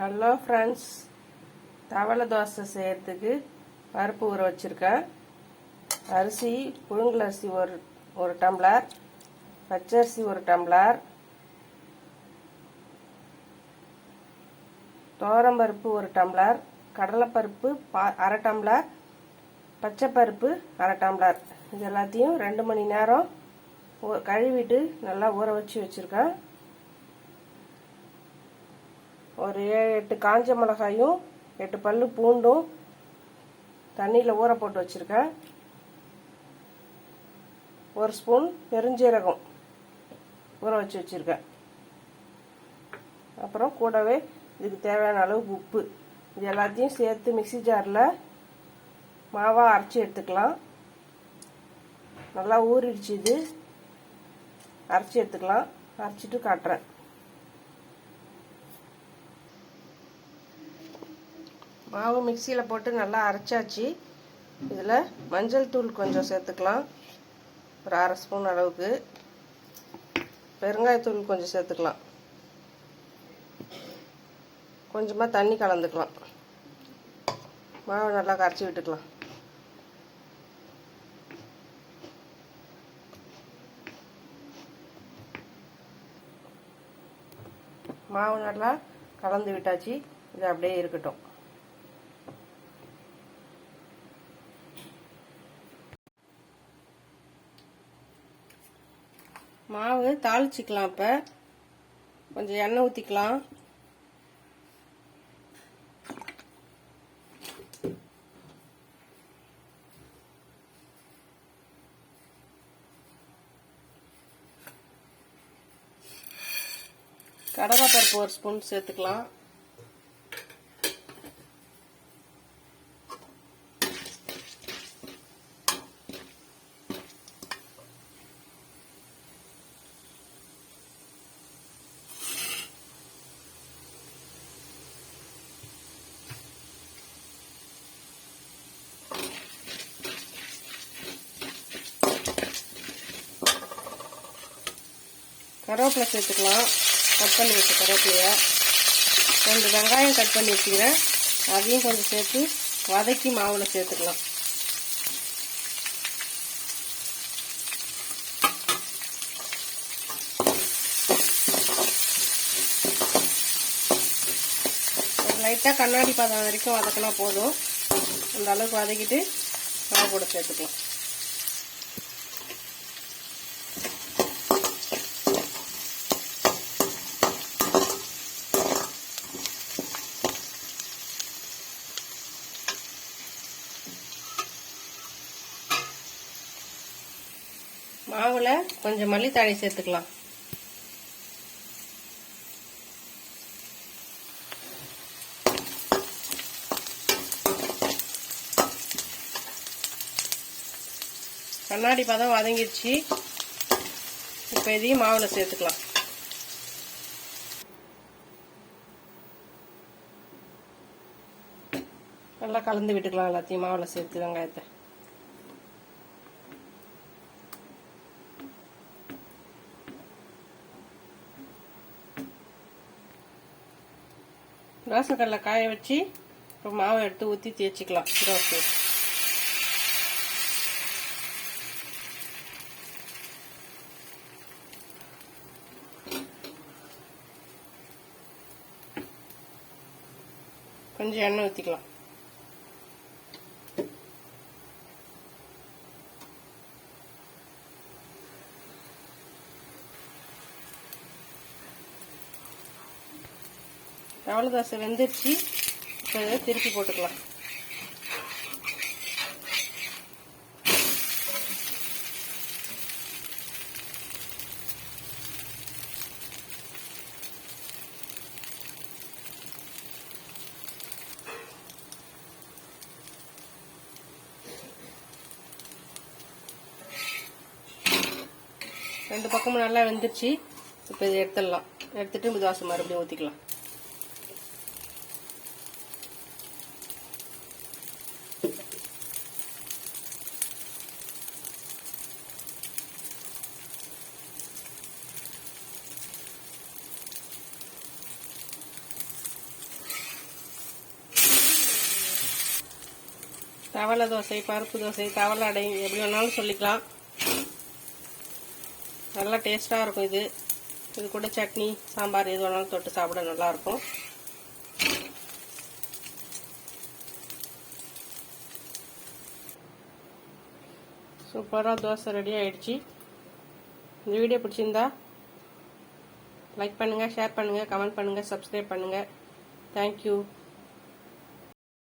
Hello friends, தவளை தோசை செய்யறதுக்கு பருப்பு ஊற வச்சுருக்கேன். அரிசி புழுங்கல் அரிசி ஒரு டம்ளர், பச்சரிசி ஒரு டம்ளர், துவரம்பருப்பு ஒரு டம்ளர், கடலைப்பருப்பு அரை டம்ளர், பச்சைப்பருப்பு அரை டம்ளர். இது எல்லாத்தையும் 2 மணி நேரம் கழுவிட்டு நல்லா ஊற வச்சு வச்சுருக்கேன். ஒரு 7-8 காஞ்ச மிளகாயும் 8 பல்லு பூண்டும் தண்ணியில் ஊற போட்டு வச்சுருக்கேன். 1 ஸ்பூன் பெருஞ்சீரகம் ஊற வச்சு வச்சுருக்கேன். அப்புறம் கூடவே இதுக்கு தேவையான அளவு உப்பு. இது எல்லாத்தையும் சேர்த்து மிக்ஸி ஜாரில் மாவாக அரைச்சி எடுத்துக்கலாம். நல்லா ஊறிடுச்சு, இது அரைச்சி எடுத்துக்கலாம். அரைச்சிட்டு காட்டுறேன். மாவு மிக்சியில் போட்டு நல்லா அரைச்சாச்சு. இதில் மஞ்சள் தூள் கொஞ்சம் சேர்த்துக்கலாம், ஒரு 1/2 ஸ்பூன் அளவுக்கு. பெருங்காயத்தூள் கொஞ்சம் சேர்த்துக்கலாம். கொஞ்சமாக தண்ணி கலந்துக்கலாம். மாவு நல்லா கரைச்சி விட்டுக்கலாம். மாவு நல்லா கலந்து விட்டாச்சு. இது அப்படியே இருக்கட்டும். மாவு தாளிச்சிக்கலாம். இப்போ கொஞ்சம் எண்ணெய் ஊற்றிக்கலாம். கடலைப்பருப்பு 1 ஸ்பூன் சேர்த்துக்கலாம். கருவேப்பிலை சேர்த்துக்கலாம். கட் பண்ணி வச்ச கருவேப்பிலையை 2 வெங்காயம் கட் பண்ணி வச்சுக்கிறேன். அதையும் கொஞ்சம் சேர்த்து வதக்கி மாவில் சேர்த்துக்கலாம். லைட்டாக கண்ணாடி பதம் வரைக்கும் வதக்கினா போதும். அந்த அளவுக்கு வதக்கிட்டு மாவு கூட சேர்த்துக்கலாம். மாவுல கொஞ்சம் மல்லித்தழை சேர்த்துக்கலாம். கண்ணாடி பதம் வதங்கிடுச்சு. இப்போ இதையும் மாவுல சேர்த்துக்கலாம். நல்லா கலந்து விட்டுக்கலாம். எல்லாத்தையும் மாவுல சேர்த்து வெங்காயத்தை தோசைக்கல்ல காய வச்சு இப்போ மாவை எடுத்து ஊற்றி தேய்ச்சிக்கலாம். தோசை கொஞ்சம் எண்ணெய் ஊற்றிக்கலாம். தவளை தோசை வெந்துருச்சு. இப்போ இதை திருப்பி போட்டுக்கலாம். ரெண்டு பக்கமும் நல்லா வெந்துருச்சு. இப்போ இதை எடுத்துடலாம். எடுத்துட்டு தோசை மறுபடியும் ஊற்றிக்கலாம். தவளை தோசை, பருப்பு தோசை, தவளை அடை எப்படி வேணாலும் சொல்லிக்கலாம். நல்லா டேஸ்ட்டாக இருக்கும் இது. இது கூட சட்னி, சாம்பார் எது வேணாலும் தொட்டு சாப்பிட நல்லாயிருக்கும். சூப்பராக தோசை ரெடி ஆயிடுச்சு. இந்த வீடியோ பிடிச்சிருந்தா லைக் பண்ணுங்கள், ஷேர் பண்ணுங்கள், கமெண்ட் பண்ணுங்கள், சப்ஸ்கிரைப் பண்ணுங்கள். தேங்க்யூ.